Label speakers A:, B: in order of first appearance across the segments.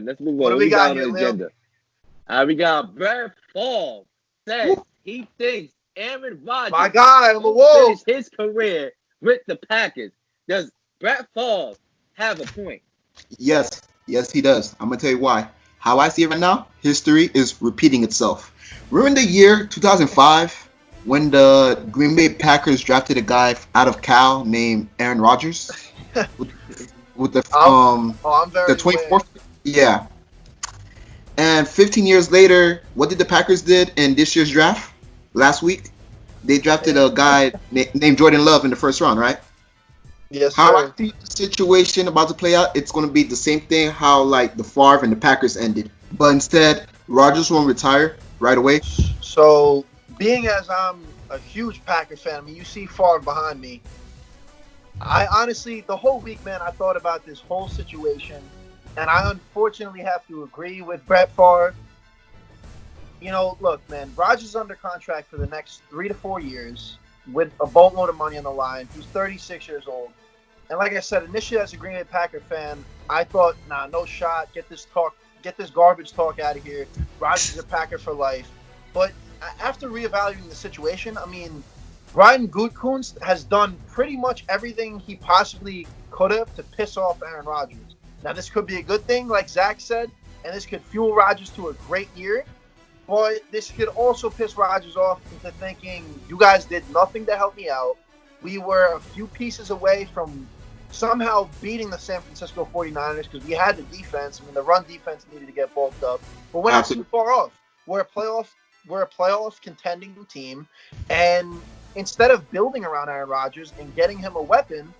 A: on. Let's move on.
B: What do
A: What
B: we
A: we
B: got
A: got on
B: here,
A: the
B: Lil?
A: agenda? We got Brett Favre says he thinks Aaron Rodgers
B: My guy on the
A: will
B: wall.
A: finish his career with the Packers. Does Brett Favre have a point?
C: Yes, he does. I'm gonna tell you why. How I see it right now, history is repeating itself. Remember the year 2005 when the Green Bay Packers drafted a guy out of Cal named Aaron Rodgers with the
B: I'm very
C: the 24th. Yeah. And 15 years later, what did the Packers did in this year's draft? Last week, they drafted a guy named Jordan Love in the first round, right?
B: Yes,
C: How
B: sir.
C: I see the situation about to play out, it's going to be the same thing how like the Favre and the Packers ended. But instead, Rodgers won't retire right away.
B: So, being as I'm a huge Packers fan, I mean, you see Favre behind me. I honestly, the whole week, man, I thought about this whole situation, and I unfortunately have to agree with Brett Favre. You know, look, man, Rodgers is under contract for the next 3 to 4 years with a boatload of money on the line. He's 36 years old. And like I said, initially as a Green Bay Packer fan, I thought, nah, no shot. Get this garbage talk out of here. Rodgers is a Packer for life. But after reevaluating the situation, I mean, Brian Gutekunst has done pretty much everything he possibly could have to piss off Aaron Rodgers. Now, this could be a good thing, like Zach said, and this could fuel Rodgers to a great year. But this could also piss Rodgers off into thinking, you guys did nothing to help me out. We were a few pieces away from somehow beating the San Francisco 49ers because we had the defense. I mean, the run defense needed to get bulked up. But we're not too far off. We're a playoff contending team. And instead of building around Aaron Rodgers and getting him a weapon,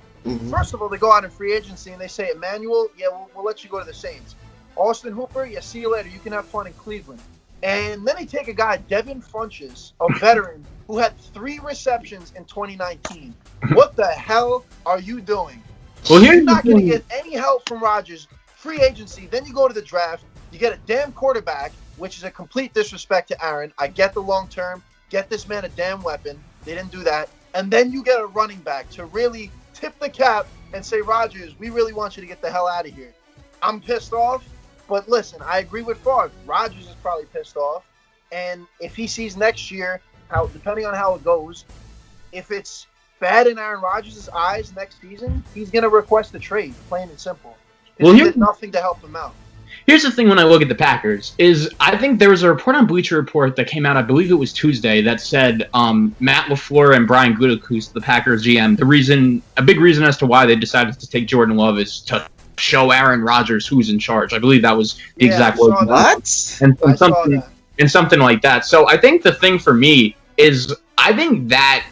B: first of all, they go out in free agency and they say, Emmanuel, yeah, we'll let you go to the Saints. Austin Hooper, yeah, see you later. You can have fun in Cleveland. And then they take a guy, Devin Funchess, a veteran, who had 3 receptions in 2019. What the hell are you doing?
D: Well,
B: You're not going to get any help from Rodgers. Free agency. Then you go to the draft. You get a damn quarterback, which is a complete disrespect to Aaron. I get the long term. Get this man a damn weapon. They didn't do that. And then you get a running back to really tip the cap and say, Rodgers, we really want you to get the hell out of here. I'm pissed off. But listen, I agree with Favre. Rodgers is probably pissed off. And if he sees next year, depending on how it goes, if it's bad in Aaron Rodgers' eyes next season, he's going to request a trade, plain and simple. Well, he did nothing to help him out.
D: Here's the thing when I look at the Packers, is I think there was a report on Bleacher Report that came out, I believe it was Tuesday, that said Matt LaFleur and Brian Gutekunst, the Packers GM, a big reason as to why they decided to take Jordan Love is to show Aaron Rodgers who's in charge. I believe that was the exact word.
C: What?
D: And something like that. So I think the thing for me is, I think that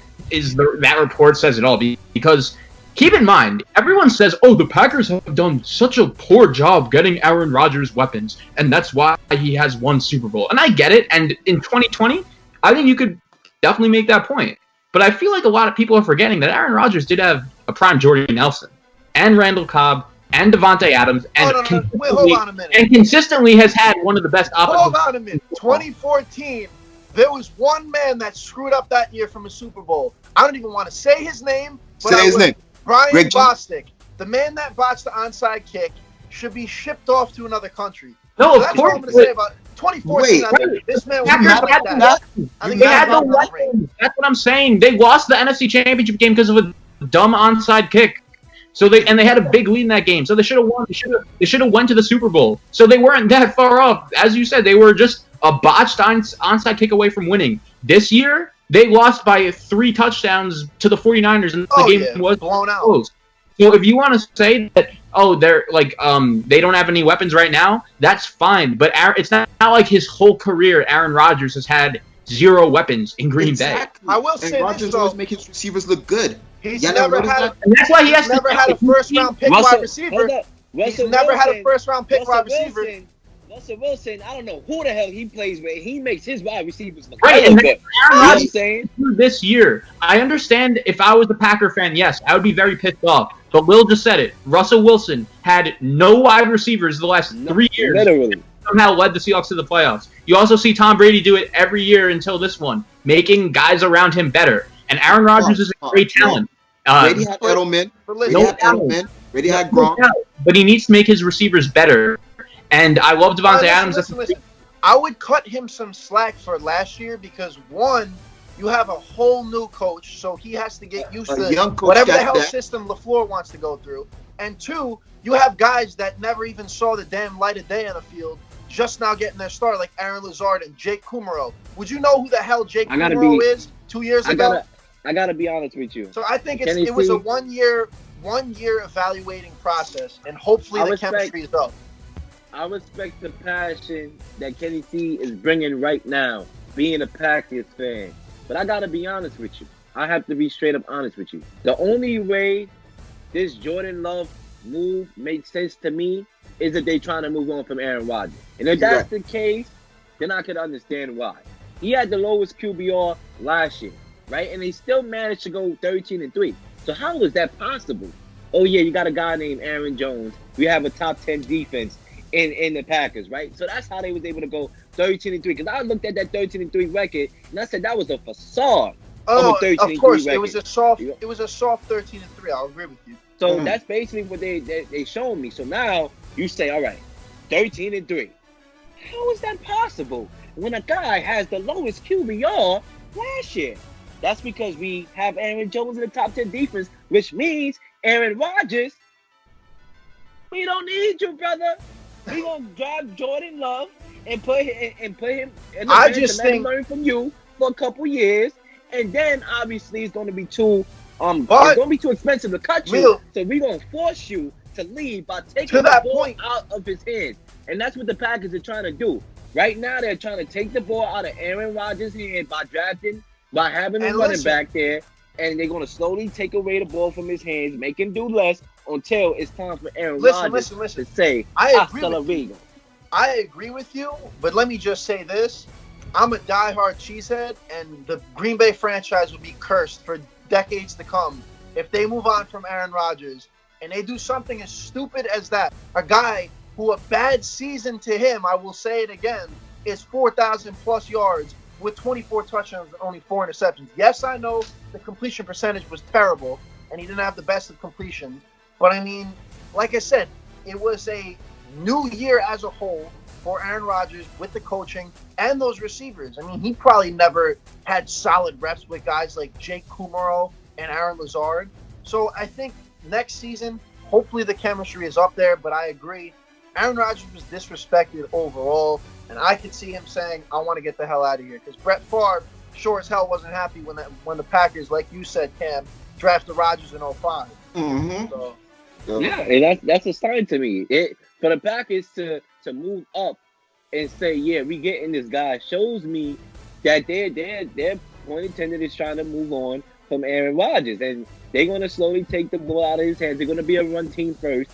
D: report says it all, because keep in mind, everyone says, oh, the Packers have done such a poor job getting Aaron Rodgers weapons, and that's why he has won Super Bowl. And I get it, and in 2020, I think you could definitely make that point. But I feel like a lot of people are forgetting that Aaron Rodgers did have a prime Jordy Nelson, and Randall Cobb, and Devontae Adams, and
B: hold on a minute.
D: And consistently has had one of the best offensive.
B: Hold on a minute. 2014, there was one man that screwed up that year from a Super Bowl. I don't even want to say his name. But
C: say his name.
B: Brian Bostic. The man that botched the onside kick should be shipped off to another country.
D: No,
B: so that's what I'm going to say about 2014. This man was not like that.
D: They had no weapons. That's what I'm saying. They lost the NFC Championship game because of a dumb onside kick. So they had a big lead in that game. So they should have won. They should have went to the Super Bowl. So they weren't that far off. As you said, they were just a botched onside kick away from winning. This year, they lost by 3 touchdowns to the 49ers, and the game was
B: blown out.
D: Close. So if you want to say that, they're like they don't have any weapons right now, that's fine. But it's not like his whole career, Aaron Rodgers has had 0 weapons in Green Bay.
B: I will say
C: Rodgers always make his receivers look good.
B: He's never had
D: and that's why he has
B: never had a first-round pick wide receiver. He's never had a first-round pick wide receiver.
A: Russell Wilson, I don't know who the hell he plays with. He makes his wide receivers look
D: right. And Aaron Rodgers
A: saying
D: this year, I understand if I was a Packer fan, yes, I would be very pissed off. But Will just said it. Russell Wilson had no wide receivers the last 3 years.
A: Literally.
D: Somehow led the Seahawks to the playoffs. You also see Tom Brady do it every year until this one, making guys around him better. And Aaron Rodgers is a great talent.
C: Brady had Edelman. Brady had Gronk.
D: But he needs to make his receivers better. And I love Devontae Adams.
B: Listen. I would cut him some slack for last year because, one, you have a whole new coach, so he has to get used to whatever the hell system LaFleur wants to go through. And two, you have guys that never even saw the damn light of day on the field just now getting their start, like Aaron Lazard and Jake Kumaro. Would you know who the hell Jake Kumaro is 2 years ago?
A: I gotta be honest with you.
B: So I think it was a one year evaluating process, and hopefully the chemistry is up.
A: I respect the passion that Kenny C is bringing right now, being a Packers fan. But I gotta be honest with you. I have to be straight up honest with you. The only way this Jordan Love move makes sense to me is if they trying to move on from Aaron Rodgers. And if that's the case, then I could understand why. He had the lowest QBR last year, right? And they still managed to go 13-3. So how is that possible? Oh yeah, you got a guy named Aaron Jones. We have a top 10 defense in the Packers, right? So that's how they was able to go 13-3. Because I looked at that 13-3 record and I said that was a facade of a 13-3
B: of course,
A: record.
B: It was a soft 13-3. I'll agree with you.
A: So that's basically what they showed me. So now you say, all right, 13-3. How is that possible when a guy has the lowest QBR last year? That's because we have Aaron Jones in the top 10 defense, which means Aaron Rodgers, we don't need you, brother. We gonna grab Jordan Love and put him in the
B: I
A: bench
B: just
A: and let
B: think
A: him learn from you for a couple years, and then obviously it's gonna be too it's gonna be too expensive to cut you. So we're gonna force you to leave by taking the ball out of his hands. And that's what the Packers are trying to do. Right now they're trying to take the ball out of Aaron Rodgers' hand by having him running back there, and they're gonna slowly take away the ball from his hands, make him do less until it's time for Aaron Rodgers to say,
B: I agree with you, but let me just say this. I'm a diehard cheesehead, and the Green Bay franchise will be cursed for decades to come if they move on from Aaron Rodgers and they do something as stupid as that. A guy who a bad season to him, I will say it again, is 4,000 plus yards with 24 touchdowns and only 4 interceptions. Yes, I know the completion percentage was terrible and he didn't have the best of completions, but I mean, like I said, it was a new year as a whole for Aaron Rodgers with the coaching and those receivers. I mean, he probably never had solid reps with guys like Jake Kumaro and Aaron Lazard. So I think next season, hopefully the chemistry is up there, but I agree. Aaron Rodgers was disrespected overall, and I could see him saying, I want to get the hell out of here. Because Brett Favre sure as hell wasn't happy when the Packers, like you said, Cam, drafted Rodgers in 2005.
C: Mm-hmm.
B: So,
A: yeah, and that's a sign to me. For the Packers to move up and say, yeah, we getting this guy, shows me that their point intended is trying to move on from Aaron Rodgers, and they're going to slowly take the ball out of his hands. They're going to be a run team first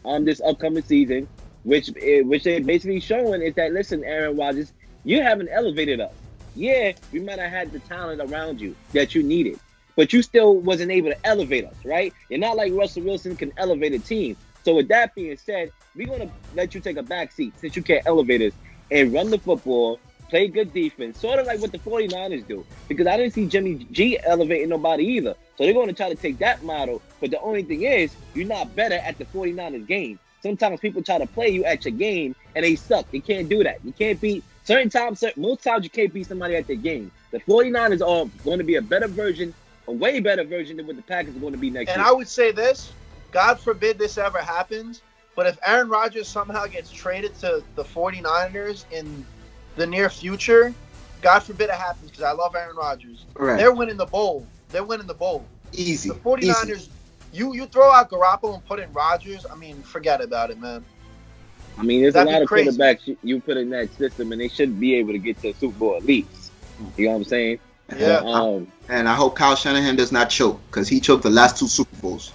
A: on this upcoming season, which they're basically showing is that, listen, Aaron Rodgers, you haven't elevated us. Yeah, we might have had the talent around you that you needed, but you still wasn't able to elevate us, right? You're not like Russell Wilson can elevate a team. So with that being said, we're going to let you take a back seat since you can't elevate us and run the football, play good defense, sort of like what the 49ers do. Because I didn't see Jimmy G elevating nobody either. So they're going to try to take that model. But the only thing is, you're not better at the 49ers game. Sometimes people try to play you at your game, and they suck. You can't do that. You can't beat certain times. Most times you can't beat somebody at their game. The 49ers are going to be a better version, a way better version than what the Packers are going to be next year.
B: And I would say this, God forbid this ever happens, but if Aaron Rodgers somehow gets traded to the 49ers in the near future, God forbid it happens, because I love Aaron Rodgers.
C: Right.
B: They're winning the bowl.
C: Easy.
B: The 49ers, easy. You throw out Garoppolo and put in Rodgers, I mean, forget about it, man.
A: I mean, there's a lot of quarterbacks you put in that system, and they should be able to get to a Super Bowl at least. You know what I'm saying?
B: Yeah.
C: And I hope Kyle Shanahan does not choke, because he choked the last 2 Super Bowls.